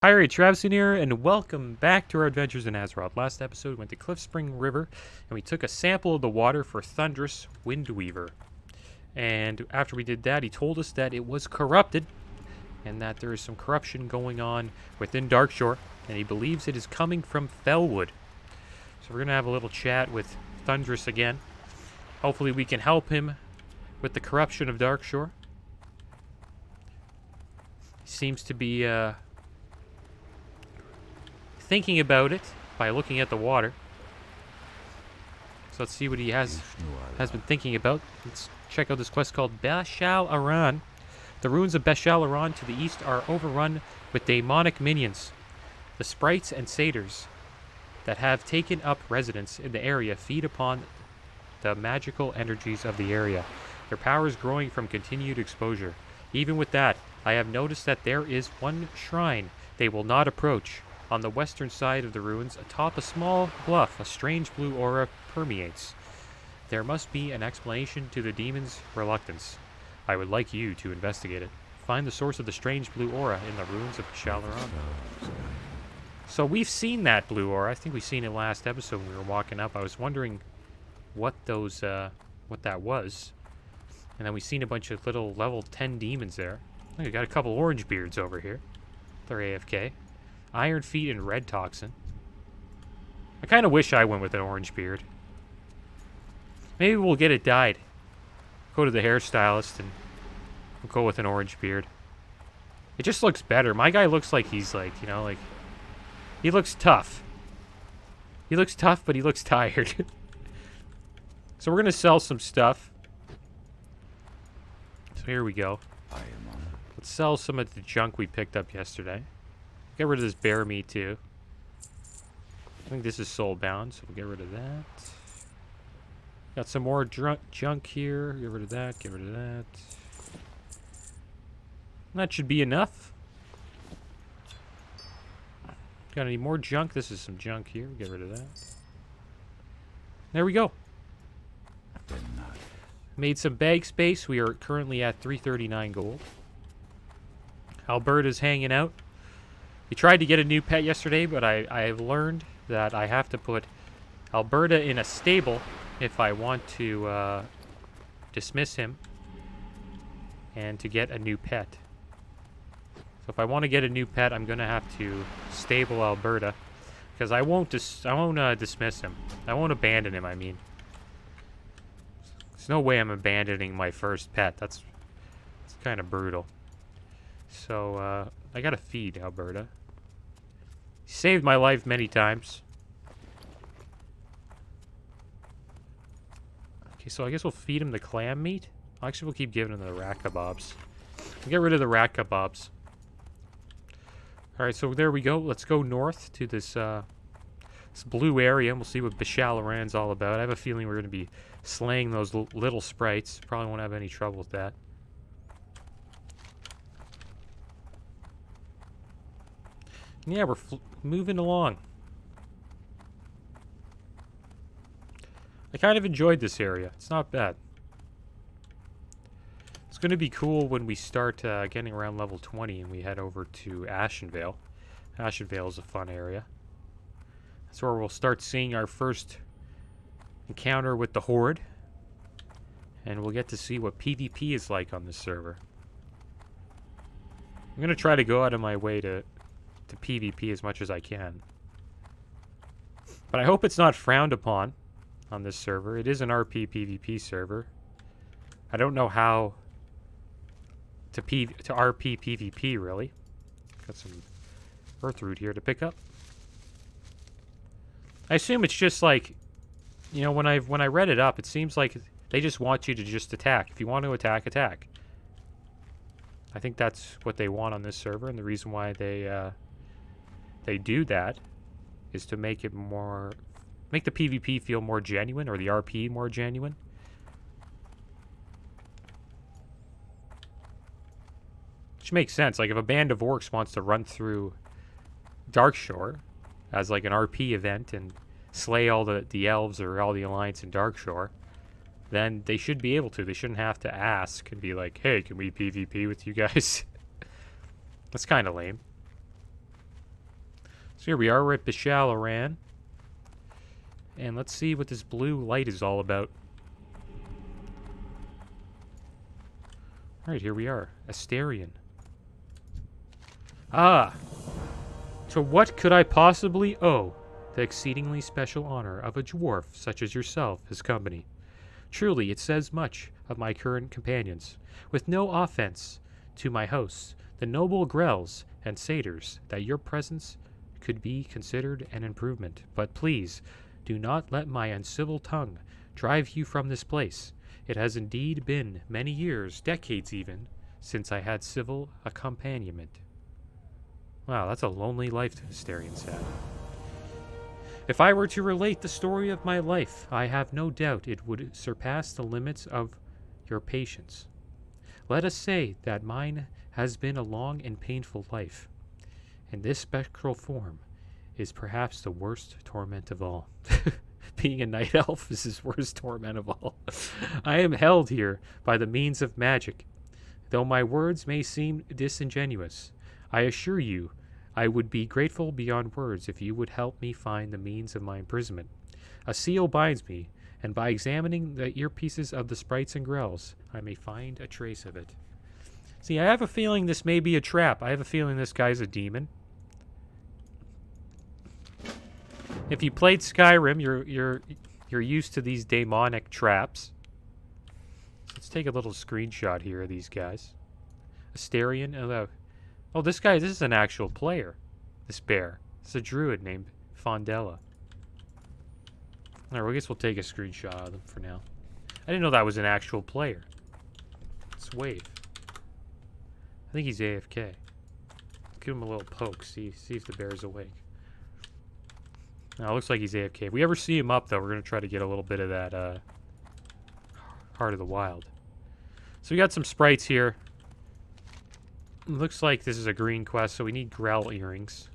Hi, Travis here, and welcome back to our adventures in Azeroth. Last episode, we went to Cliff Spring River, and we took a sample of the water for Thunderous Windweaver. And after we did that, he told us that it was corrupted, and that there is some corruption going on within Darkshore, and he believes it is coming from Fellwood. So we're going to have a little chat with Thunderous again. Hopefully we can help him with the corruption of Darkshore. He seems to be, thinking about it by looking at the water. So let's see what he has been thinking about. Let's check out this quest called Bashal'Aran. The ruins of Bashal'Aran to the east are overrun with demonic minions. The sprites and satyrs that have taken up residence in the area feed upon the magical energies of the area. Their power is growing from continued exposure. Even with that, I have noticed that there is one shrine they will not approach. On the western side of the ruins, atop a small bluff, a strange blue aura permeates. There must be an explanation to the demon's reluctance. I would like you to investigate it. Find the source of the strange blue aura in the ruins of Bashal'Aran. So we've seen that blue aura. I think we've seen it last episode when we were walking up. I was wondering what that was. And then we've seen a bunch of little level 10 demons there. Look, we got a couple orange beards over here. They're AFK. Iron Feet and Red Toxin. I kind of wish I went with an orange beard. Maybe we'll get it dyed. Go to the hairstylist and we'll go with an orange beard. It just looks better. My guy looks like he's like, he looks tough. He looks tough, but he looks tired. So we're going to sell some stuff. So here we go. Let's sell some of the junk we picked up yesterday. Get rid of this bear meat too. I think this is soulbound, so we'll get rid of that. Got some more junk here. Get rid of that. Get rid of that. That should be enough. Got any more junk? This is some junk here. Get rid of that. There we go. Made some bag space. We are currently at 339 gold. Alberta's hanging out. We tried to get a new pet yesterday, but I have learned that I have to put Alberta in a stable if I want to dismiss him and to get a new pet. So if I want to get a new pet, I'm going to have to stable Alberta because I won't dismiss him. I won't abandon him, I mean. There's no way I'm abandoning my first pet. That's kind of brutal. So I got to feed Alberta. Saved my life many times. Okay, so I guess we'll feed him the clam meat. Actually, we'll keep giving him the rat kebabs. We'll get rid of the rat kebabs. Alright, so there we go. Let's go north to this blue area, and we'll see what Bashal'Aran's all about. I have a feeling we're going to be slaying those little sprites. Probably won't have any trouble with that. Yeah, we're moving along. I kind of enjoyed this area. It's not bad. It's going to be cool when we start getting around level 20 and we head over to Ashenvale. Ashenvale is a fun area. That's where we'll start seeing our first encounter with the Horde. And we'll get to see what PvP is like on this server. I'm going to try to go out of my way to PvP as much as I can. But I hope it's not frowned upon on this server. It is an RP PvP server. I don't know how to RP PvP really. Got some earthroot here to pick up. I assume it's just like, when I read it up, it seems like they just want you to just attack. If you want to attack, attack. I think that's what they want on this server, and the reason why they do that is to make the PvP feel more genuine, or the RP more genuine. Which makes sense. Like if a band of orcs wants to run through Darkshore as like an RP event and slay all the elves or all the Alliance in Darkshore, then they should be able to. They shouldn't have to ask and be like, hey, can we PvP with you guys? That's kind of lame. So here we are, we're at Bashal'Aran. And let's see what this blue light is all about. Alright, here we are. Asterion. Ah! To what could I possibly owe the exceedingly special honor of a dwarf such as yourself as company? Truly, it says much of my current companions, with no offense to my hosts, the noble grells and satyrs, that your presence could be considered an improvement. But please, do not let my uncivil tongue drive you from this place. It has indeed been many years, decades even, since I had civil accompaniment. Wow, that's a lonely life Asterion had. If I were to relate the story of my life, I have no doubt it would surpass the limits of your patience. Let us say that mine has been a long and painful life, and this spectral form is perhaps the worst torment of all. Being a night elf is his worst torment of all. I am held here by the means of magic. Though my words may seem disingenuous, I assure you I would be grateful beyond words if you would help me find the means of my imprisonment. A seal binds me, and by examining the earpieces of the sprites and grells, I may find a trace of it. See, I have a feeling this may be a trap. I have a feeling this guy's a demon. If you played Skyrim, you're used to these demonic traps. Let's take a little screenshot here of these guys. Asterion. Oh, this is an actual player. This bear. It's a druid named Fondella. Alright, well, I guess we'll take a screenshot of them for now. I didn't know that was an actual player. Let's wave. I think he's AFK. Give him a little poke, see if the bear's awake. Now, it looks like he's AFK. If we ever see him up, though, we're going to try to get a little bit of that Heart of the Wild. So we got some sprites here. Looks like this is a green quest, so we need Grell earrings.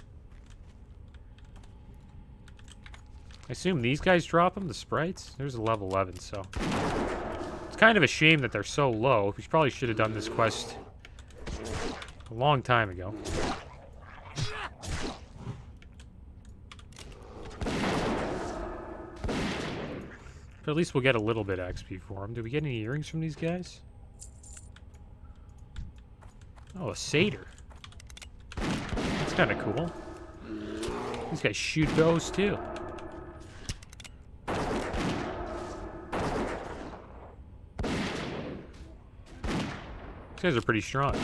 I assume these guys drop them, the sprites? There's a level 11, so... It's kind of a shame that they're so low. We probably should have done this quest a long time ago. But at least we'll get a little bit of XP for them. Did we get any earrings from these guys? Oh, a satyr. That's kind of cool. These guys shoot bows, too. These guys are pretty strong.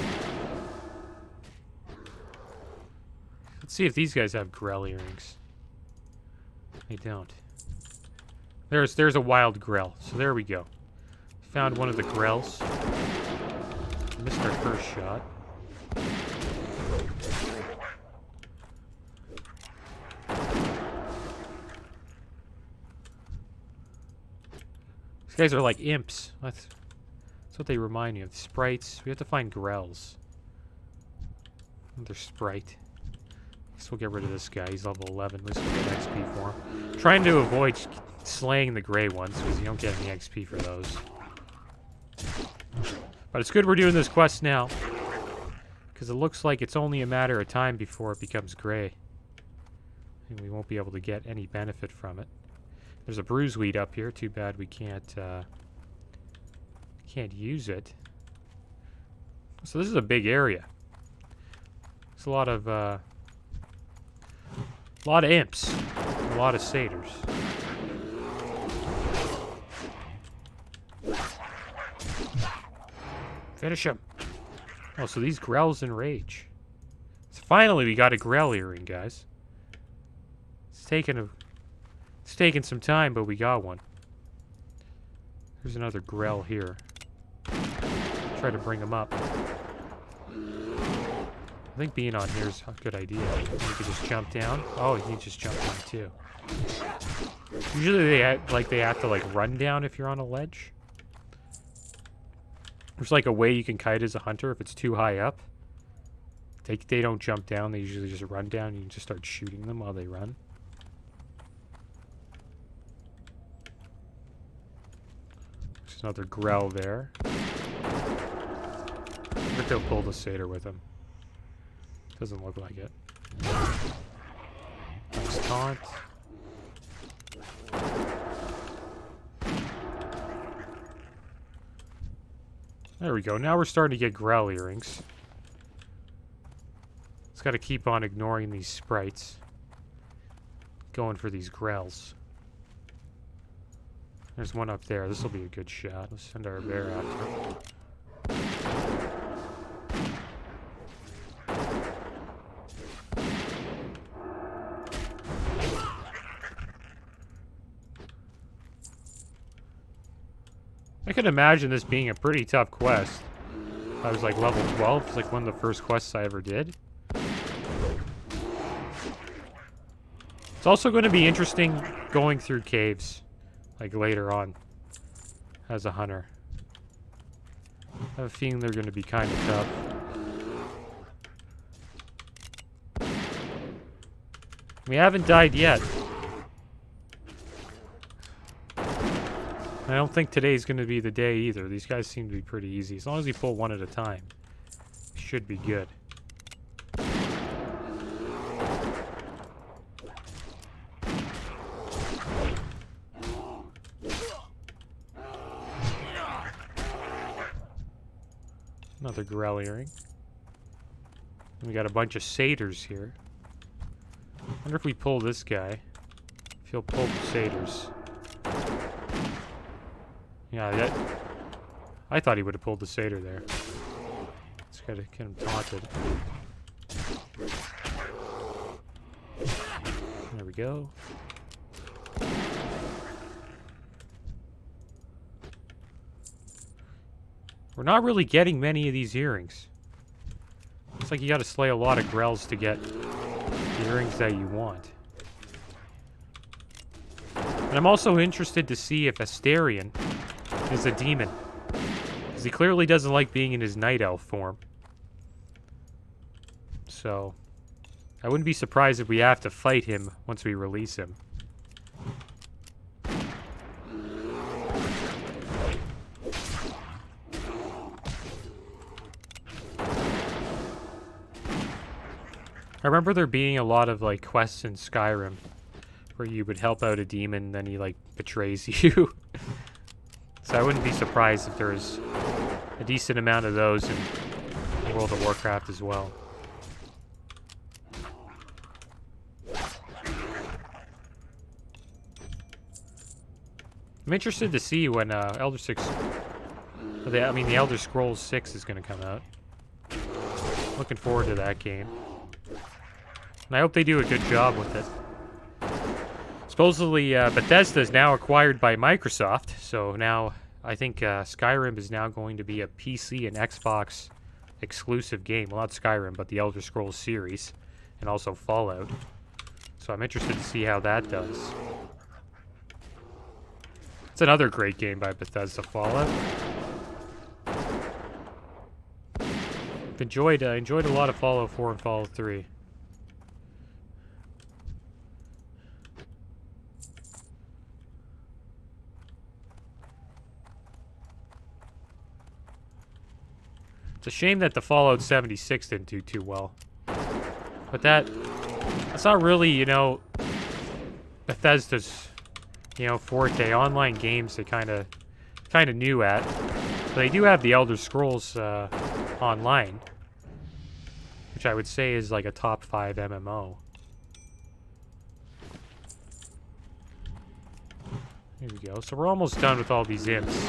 Let's see if these guys have Grell earrings. They don't. There's a wild Grell. So there we go. Found one of the Grells. Missed our first shot. These guys are like imps. That's what they remind me of. Sprites. We have to find Grells. Another sprite. Guess we'll get rid of this guy. He's level 11. Let's get XP for him. Trying to avoid slaying the gray ones because you don't get any XP for those. But it's good we're doing this quest now, because it looks like it's only a matter of time before it becomes gray. And we won't be able to get any benefit from it. There's a bruiseweed up here. Too bad we can't use it. So this is a big area. It's a lot of imps, a lot of satyrs. Finish him. Oh, so these Grells enrage. So finally, we got a Grell earring, guys. It's taken some time, but we got one. There's another Grell here. Try to bring him up. I think being on here is a good idea. You could just jump down. Oh, you can just jump down too. Usually they have to like run down if you're on a ledge. There's like a way you can kite as a hunter if it's too high up. They don't jump down. They usually just run down and you can just start shooting them while they run. There's another Grell there. I bet they'll pull the satyr with him. Doesn't look like it. taunt. There we go. Now we're starting to get growl earrings. Just got to keep on ignoring these sprites. Going for these growls. There's one up there. This will be a good shot. Let's send our bear after. I could imagine this being a pretty tough quest. I was like level 12. It's like one of the first quests I ever did. It's also going to be interesting going through caves, like later on, as a hunter. I have a feeling they're going to be kind of tough. We haven't died yet. I don't think today's going to be the day either. These guys seem to be pretty easy. As long as we pull one at a time, should be good. Another growl earring. And we got a bunch of satyrs here. Wonder if we pull this guy. If he'll pull the satyrs. Yeah, that... I thought he would have pulled the satyr there. Just gotta get him taunted. There we go. We're not really getting many of these earrings. It's like you gotta slay a lot of grells to get the earrings that you want. And I'm also interested to see if Asterion is a demon. Because he clearly doesn't like being in his night elf form. So, I wouldn't be surprised if we have to fight him once we release him. I remember there being a lot of, like, quests in Skyrim where you would help out a demon and then he, like, betrays you. So I wouldn't be surprised if there's a decent amount of those in World of Warcraft as well. I'm interested to see when the Elder Scrolls 6 is going to come out. Looking forward to that game. And I hope they do a good job with it. Supposedly, Bethesda is now acquired by Microsoft, so now I think Skyrim is now going to be a PC and Xbox exclusive game. Well, not Skyrim, but the Elder Scrolls series, and also Fallout. So I'm interested to see how that does. It's another great game by Bethesda, Fallout. Enjoyed a lot of Fallout 4 and Fallout 3. It's a shame that the Fallout 76 didn't do too well. But that's not really, you know, Bethesda's, you know, forte. Online games they kind of new at. But they do have the Elder Scrolls Online, which I would say is like a top 5 MMO. Here we go. So we're almost done with all these imps.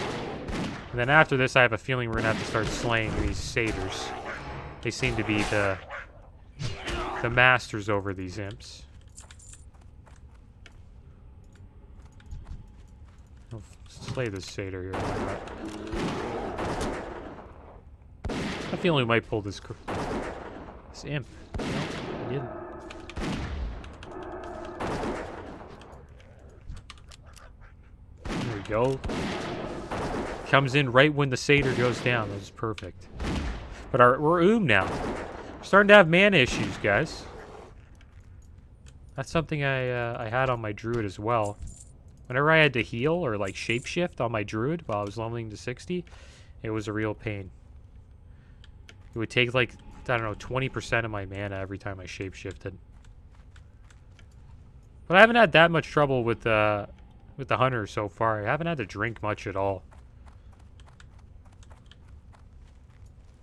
And then after this, I have a feeling we're going to have to start slaying these satyrs. They seem to be the masters over these imps. I'll slay this satyr here. Why not? I feel we might pull this imp. No, I didn't. There we go. Comes in right when the satyr goes down. That was perfect. But we're now. We're starting to have mana issues, guys. That's something I had on my druid as well. Whenever I had to heal or like shapeshift on my druid while I was leveling to 60, it was a real pain. It would take like, I don't know, 20% of my mana every time I shapeshifted. But I haven't had that much trouble with the hunter so far. I haven't had to drink much at all.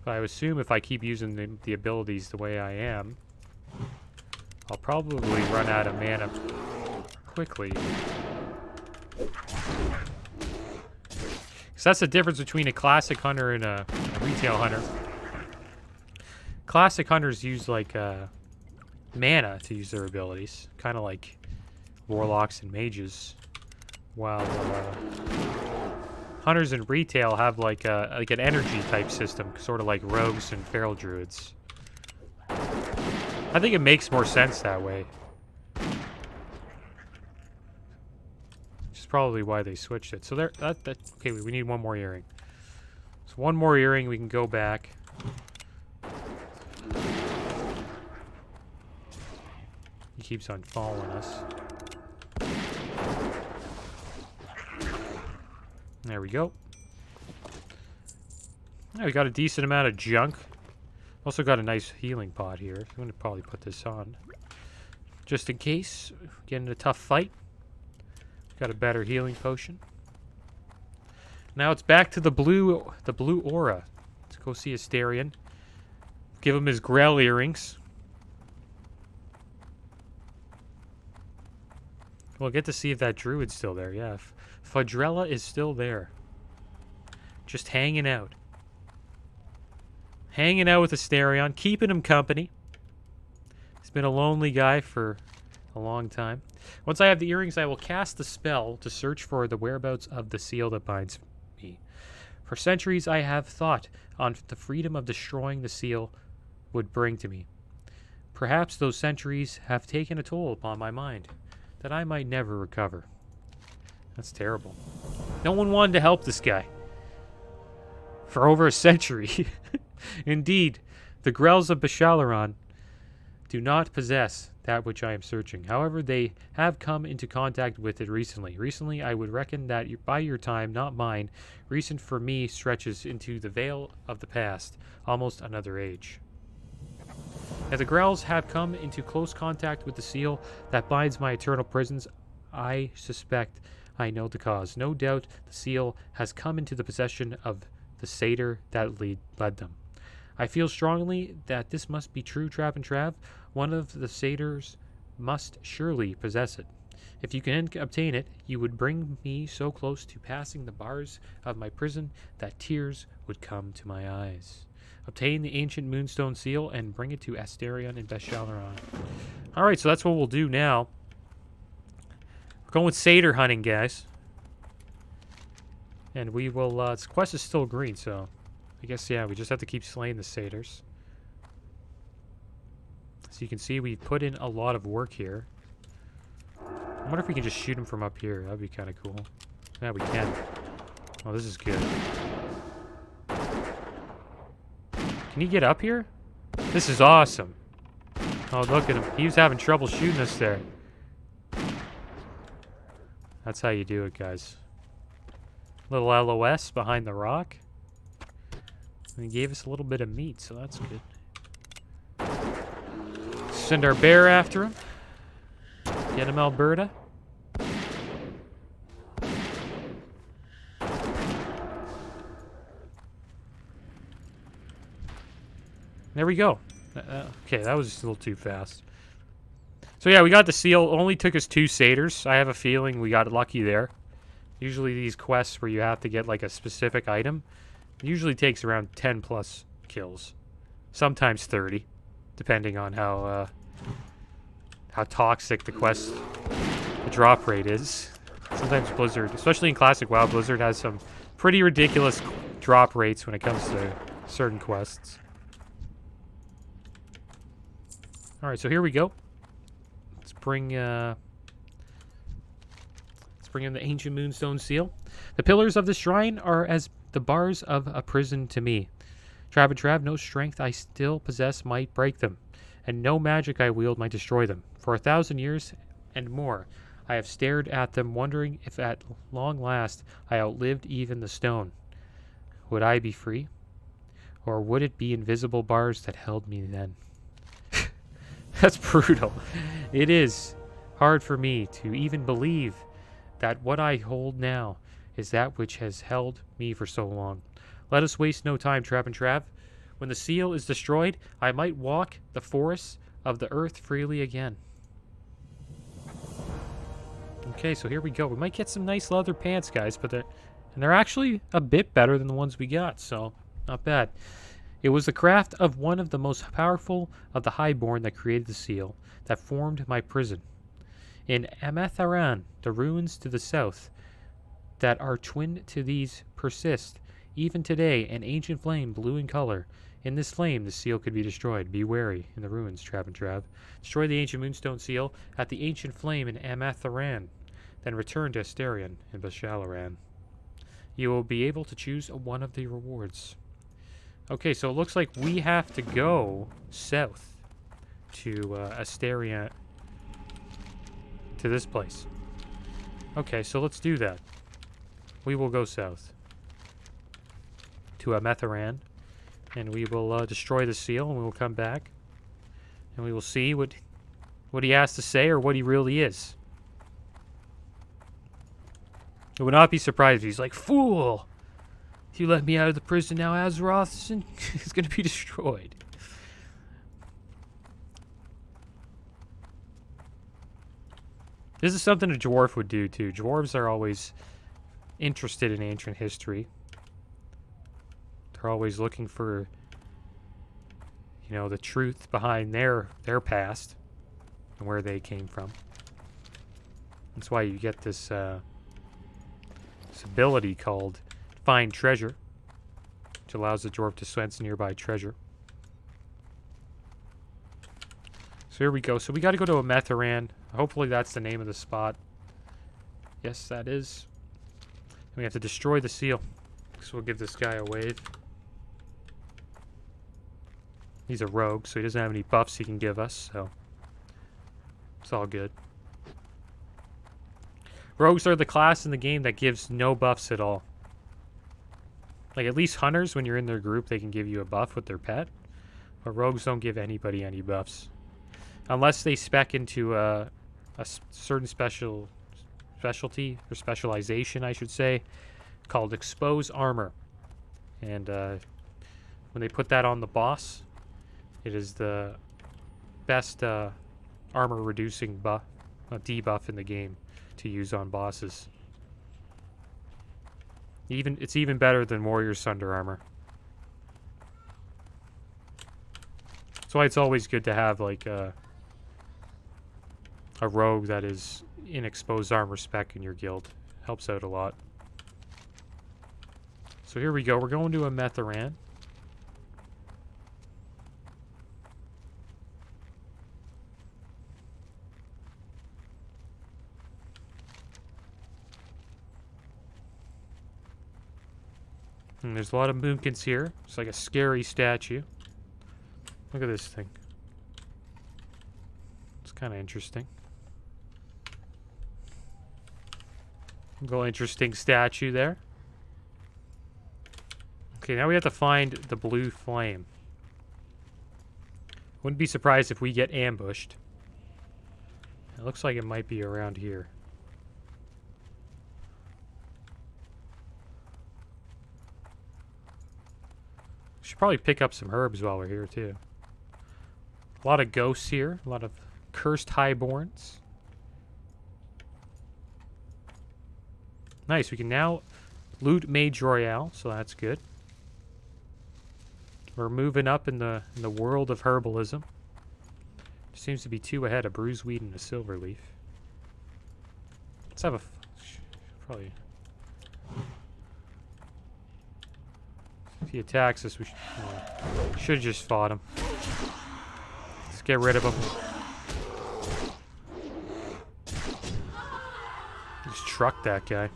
But I assume if I keep using the abilities the way I am, I'll probably run out of mana quickly. So that's the difference between a classic hunter and a retail hunter. Classic hunters use like mana to use their abilities, kind of like warlocks and mages, while hunters in retail have like an energy type system, sort of like rogues and feral druids. I think it makes more sense that way. Which is probably why they switched it. So there, okay, we need one more earring. So one more earring, we can go back. He keeps on following us. There we go. Yeah, we got a decent amount of junk. Also got a nice healing pot here. I'm going to probably put this on. Just in case. Get in a tough fight. Got a better healing potion. Now it's back to the blue aura. Let's go see Asterion. Give him his Grell earrings. We'll get to see if that druid's still there. Yeah, Fudrella is still there. Just hanging out. Hanging out with Asterion, keeping him company. He's been a lonely guy for a long time. Once I have the earrings, I will cast the spell to search for the whereabouts of the seal that binds me. For centuries, I have thought on the freedom of destroying the seal would bring to me. Perhaps those centuries have taken a toll upon my mind that I might never recover. That's terrible. No one wanted to help this guy for over a century. Indeed, the Grells of Bashal'Aran do not possess that which I am searching. However, they have come into contact with it recently. Recently, I would reckon that by your time, not mine, recent for me stretches into the veil of the past, almost another age. If the Grells have come into close contact with the seal that binds my eternal prisons, I suspect I know the cause. No doubt the seal has come into the possession of the satyr that led them. I feel strongly that this must be true, Trav and Trav. One of the satyrs must surely possess it. If you can obtain it, you would bring me so close to passing the bars of my prison that tears would come to my eyes. Obtain the ancient moonstone seal and bring it to Asterion and Bashal'Aran. Alright, so that's what we'll do now. We're going with satyr hunting, guys. And we will, this quest is still green, so I guess, yeah, we just have to keep slaying the satyrs. So you can see we put in a lot of work here. I wonder if we can just shoot him from up here. That'd be kind of cool. Yeah, we can. Oh, this is good. Can you get up here? This is awesome. Oh, look at him. He was having trouble shooting us there. That's how you do it, guys. Little LOS behind the rock. And he gave us a little bit of meat, so that's good. Send our bear after him. Get him, Alberta. There we go. Okay, that was just a little too fast. So yeah, we got the seal. It only took us 2 satyrs. I have a feeling we got lucky there. Usually these quests where you have to get like a specific item, it usually takes around 10 plus kills. Sometimes 30, depending on how toxic the drop rate is. Sometimes Blizzard, especially in Classic WoW, Blizzard has some pretty ridiculous drop rates when it comes to certain quests. Alright, so here we go. Let's bring in the ancient moonstone seal. The pillars of the shrine are as the bars of a prison to me. Trav and Trav, no strength I still possess might break them, and no magic I wield might destroy them. For 1,000 years and more, I have stared at them, wondering if at long last I outlived even the stone. Would I be free? Or would it be invisible bars that held me then? That's brutal. It is. hard for me to even believe that what I hold now is that which has held me for so long. Let us waste no time, Trav and Trav. When the seal is destroyed, I might walk the forests of the earth freely again. Okay, so here we go. We might get some nice leather pants, guys, but they're actually a bit better than the ones we got, so not bad. It was the craft of one of the most powerful of the highborn that created the seal, that formed my prison. In Ameth'Aran, the ruins to the south that are twin to these persist, even today, an ancient flame, blue in color. In this flame, the seal could be destroyed. Be wary in the ruins, Trav and Trav. Destroy the ancient moonstone seal at the ancient flame in Ameth'Aran, then return to Asterion in Bashal'Aran. You will be able to choose one of the rewards. Okay, so it looks like we have to go south to Asterion, to this place. Okay, so let's do that. We will go south to Ameth'Aran, and we will destroy the seal, and we will come back, and we will see what he has to say or what he really is. I would not be surprised if he's like, "Fool! If you let me out of the prison now, Azeroth is going to be destroyed." This is something a dwarf would do, too. Dwarves are always interested in ancient history. They're always looking for, you know, the truth behind their past and where they came from. That's why you get this ability called Find Treasure, which allows the dwarf to sense nearby treasure. So here we go. So we got to go to Ameth'Aran. Hopefully that's the name of the spot. Yes, that is. And we have to destroy the seal. So we'll give this guy a wave. He's a rogue, so he doesn't have any buffs he can give us, so it's all good. Rogues are the class in the game that gives no buffs at all. Like, at least hunters, when you're in their group, they can give you a buff with their pet. But rogues don't give anybody any buffs. Unless they spec into a certain specialty, or specialization, I should say, called Expose Armor. And when they put that on the boss, it is the best armor reducing debuff in the game to use on bosses. It's even better than Warrior's Thunder Armor. That's why it's always good to have like a rogue that is in exposed armor spec in your guild. Helps out a lot. So here we go. We're going to Ameth'Aran. And there's a lot of moonkins here. It's like a scary statue. Look at this thing. It's kind of interesting. Little interesting statue there. Okay, now we have to find the blue flame. Wouldn't be surprised if we get ambushed. It looks like it might be around here. Should probably pick up some herbs while we're here, too. A lot of ghosts here. A lot of cursed highborns. Nice. We can now loot Mage Royale, so that's good. We're moving up in the world of herbalism. Seems to be two ahead, a bruiseweed and a silverleaf. Let's have a... probably... If he attacks us, we should have just fought him. Let's get rid of him. Just truck that guy.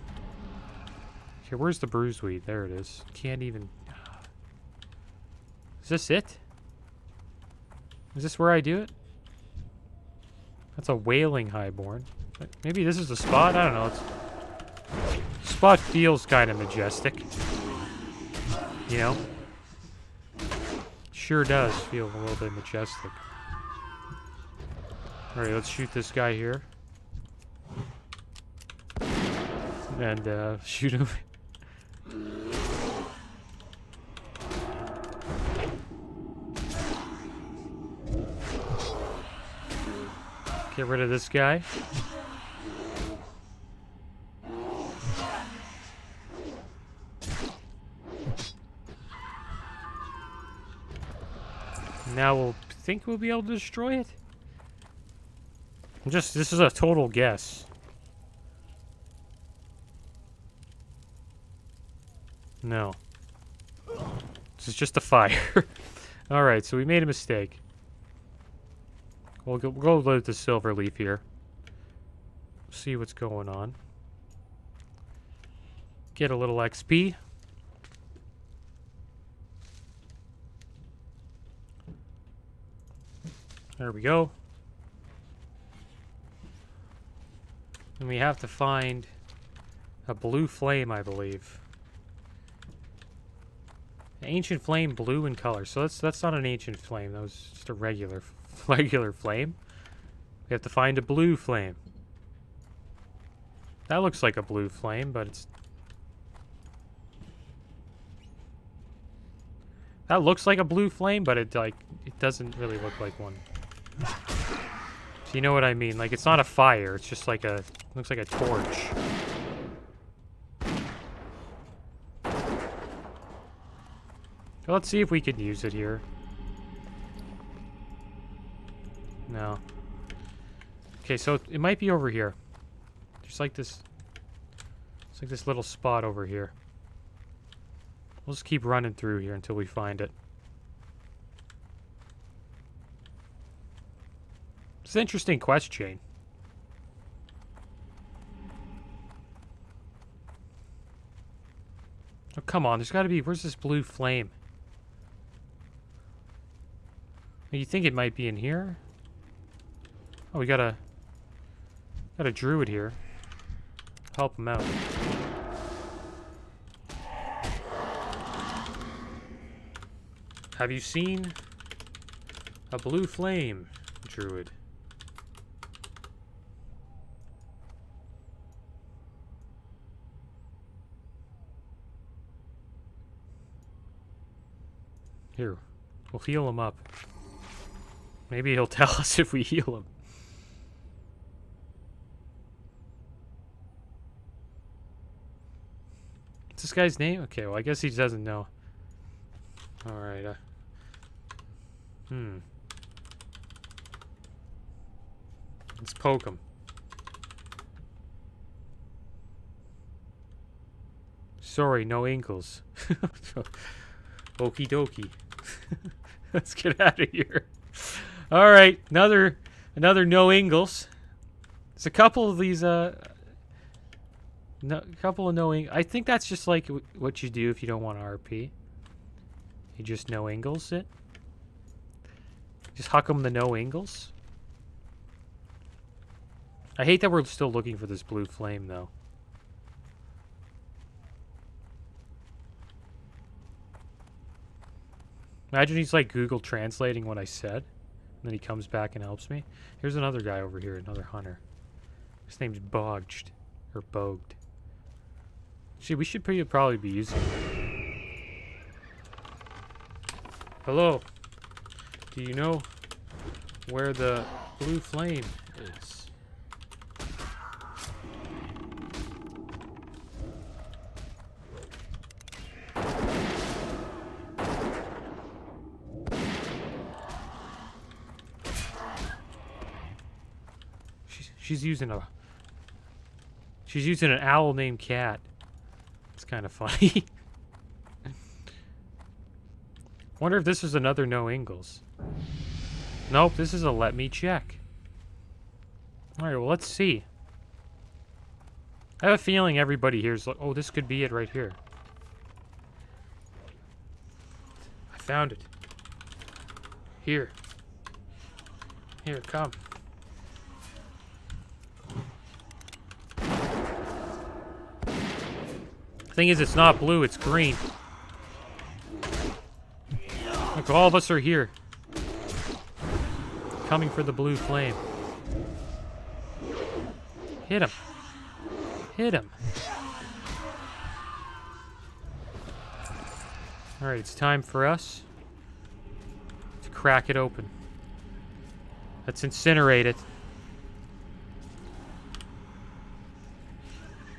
Okay, where's the bruiseweed? There it is. Can't even... Is this it? Is this where I do it? That's a wailing highborn. Maybe this is the spot? I don't know. Spot feels kind of majestic. You know? Sure does feel a little bit majestic. Alright, let's shoot this guy here. and shoot him. Get rid of this guy. Now we'll think we'll be able to destroy it. This is a total guess. No. This is just a fire. Alright, so we made a mistake. We'll go load the silver leaf here. See what's going on. Get a little XP. There we go. And we have to find a blue flame, I believe. An ancient flame, blue in color. So that's not an ancient flame. That was just a regular flame. We have to find a blue flame. That looks like a blue flame, but it's... That looks like a blue flame, but it doesn't really look like one. So you know what I mean? Like, it's not a fire. It's just like a... Looks like a torch. Well, let's see if we can use it here. No. Okay, so it might be over here. There's like this... It's like this little spot over here. We'll just keep running through here until we find it. It's an interesting quest chain. Oh, come on. There's got to be... Where's this blue flame? You think it might be in here? Oh, we got a druid here. Help him out. Have you seen a blue flame, druid? Here, we'll heal him up. Maybe he'll tell us if we heal him. What's this guy's name? Okay, well, I guess he doesn't know. Alright, let's poke him. Sorry, no ankles. Okie dokie. Let's get out of here. Alright, another no angles. There's a couple of these, couple of no angles. I think that's just like what you do if you don't want to RP. You just no angles it. Just huck them the no angles. I hate that we're still looking for this blue flame, though. Imagine he's like Google translating what I said. And then he comes back and helps me. Here's another guy over here, another hunter. His name's Bogged. Or Bogged. See, we should probably be using him. Hello. Do you know where the blue flame is? She's using an owl named Cat. It's kind of funny. Wonder if this is another no angles. Nope, this is a let me check. Alright, well, let's see. I have a feeling everybody here's like, oh, this could be it right here. I found it. Here. Here, come. Thing is, it's not blue, it's green. Look, all of us are here. Coming for the blue flame. Hit him. Hit him. Alright, it's time for us to crack it open. Let's incinerate it.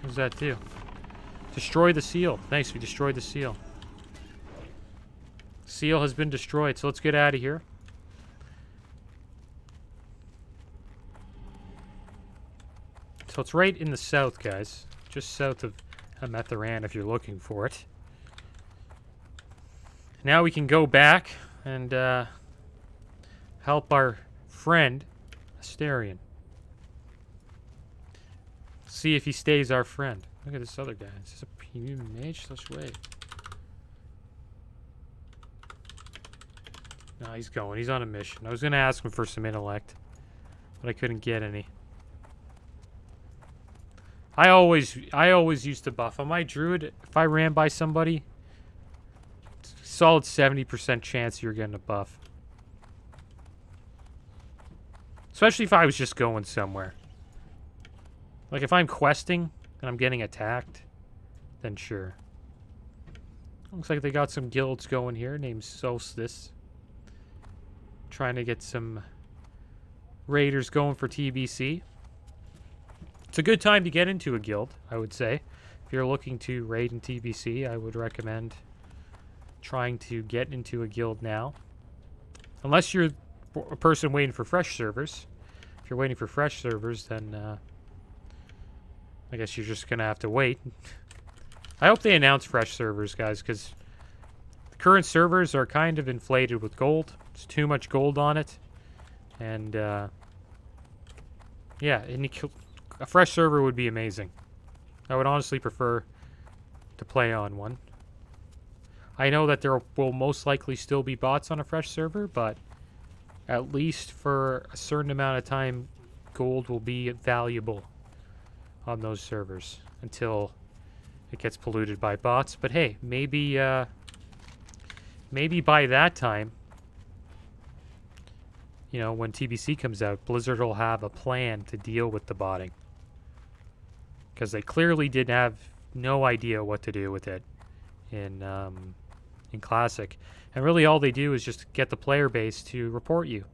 What does that do? Destroy the seal. Nice, we destroyed the seal. Seal has been destroyed, so let's get out of here. So it's right in the south, guys. Just south of Ameth'Aran if you're looking for it. Now we can go back and help our friend, Asterion. See if he stays our friend. Look at this other guy. Is this a human mage? Let's wait. No, he's going. He's on a mission. I was going to ask him for some intellect, but I couldn't get any. I always used to buff. On my druid, if I ran by somebody, solid 70% chance you're getting a buff. Especially if I was just going somewhere. Like if I'm questing and I'm getting attacked, then sure. Looks like they got some guilds going here named Solstice. Trying to get some raiders going for TBC. It's a good time to get into a guild, I would say. If you're looking to raid in TBC, I would recommend trying to get into a guild now. Unless you're a person waiting for fresh servers. If you're waiting for fresh servers, then I guess you're just going to have to wait. I hope they announce fresh servers, guys, because the current servers are kind of inflated with gold. There's too much gold on it. And, yeah, a fresh server would be amazing. I would honestly prefer to play on one. I know that there will most likely still be bots on a fresh server, but at least for a certain amount of time, gold will be valuable on those servers until it gets polluted by bots. But hey, maybe by that time, you know, when TBC comes out, Blizzard will have a plan to deal with the botting. Because they clearly did have no idea what to do with it in Classic. And really all they do is just get the player base to report you.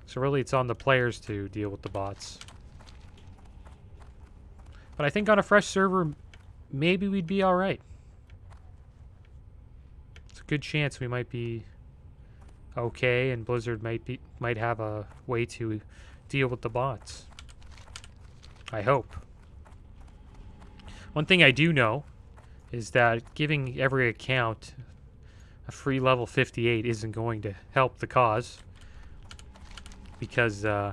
So really it's on the players to deal with the bots. But I think on a fresh server, maybe we'd be alright. It's a good chance we might be okay, and Blizzard might have a way to deal with the bots. I hope. One thing I do know is that giving every account a free level 58 isn't going to help the cause. Because, I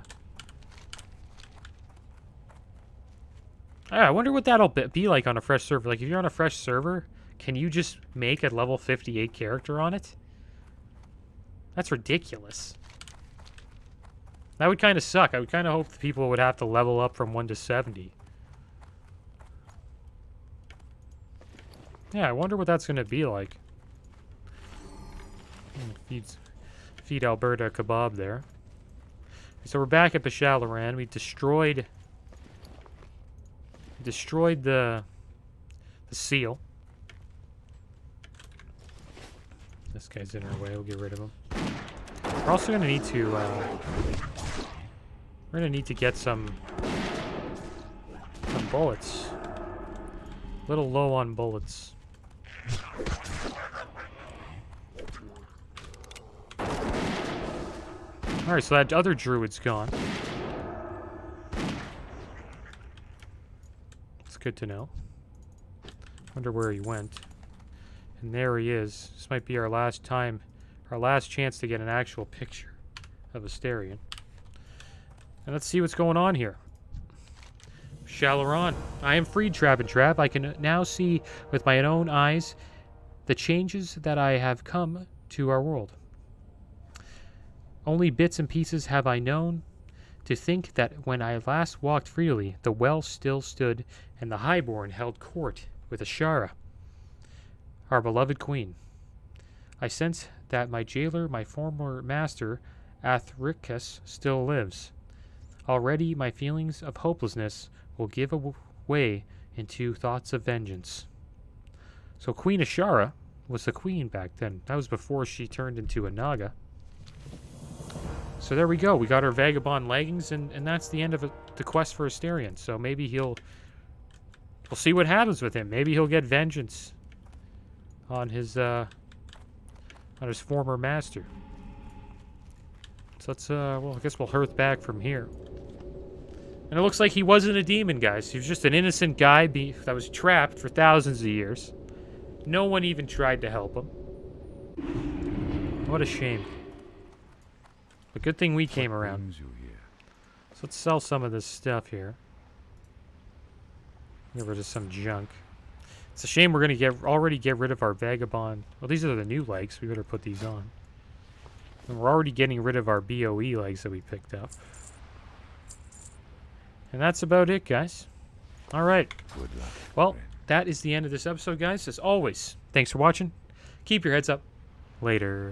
wonder what that'll be like on a fresh server. Like, if you're on a fresh server, can you just make a level 58 character on it? That's ridiculous. That would kind of suck. I would kind of hope that people would have to level up from 1 to 70. Yeah, I wonder what that's going to be like. Feed Alberta a kebab there. So we're back at Bashal'Aran. We destroyed the seal. This guy's in our way. We'll get rid of him. We're also going to need to we're going to need to get some bullets. A little low on bullets. Alright, so that other druid's gone. It's good to know. Wonder where he went. And there he is. This might be our last chance to get an actual picture of Asterion. And let's see what's going on here. Bashal'Aran. I am freed, Trap and Trap. I can now see with my own eyes the changes that I have come to our world. Only bits and pieces have I known. To think that when I last walked freely, the well still stood, and the highborn held court with Ashara, our beloved queen. I sense that my jailer, my former master, Athricus, still lives. Already my feelings of hopelessness will give way into thoughts of vengeance. So Queen Ashara was the queen back then. That was before she turned into a Naga. So there we go. We got our vagabond leggings, and that's the end of the quest for Asterion. So maybe we'll see what happens with him. Maybe he'll get vengeance on his former master. So let's well, I guess we'll hearth back from here. And it looks like he wasn't a demon, guys. He was just an innocent guy that was trapped for thousands of years. No one even tried to help him. What a shame. But good thing we came around. So let's sell some of this stuff here. Get rid of some junk. It's a shame we're gonna already get rid of our vagabond. Well, these are the new legs. We better put these on. And we're already getting rid of our BOE legs that we picked up. And that's about it, guys. All right. Good luck. Well, that is the end of this episode, guys. As always, thanks for watching. Keep your heads up. Later.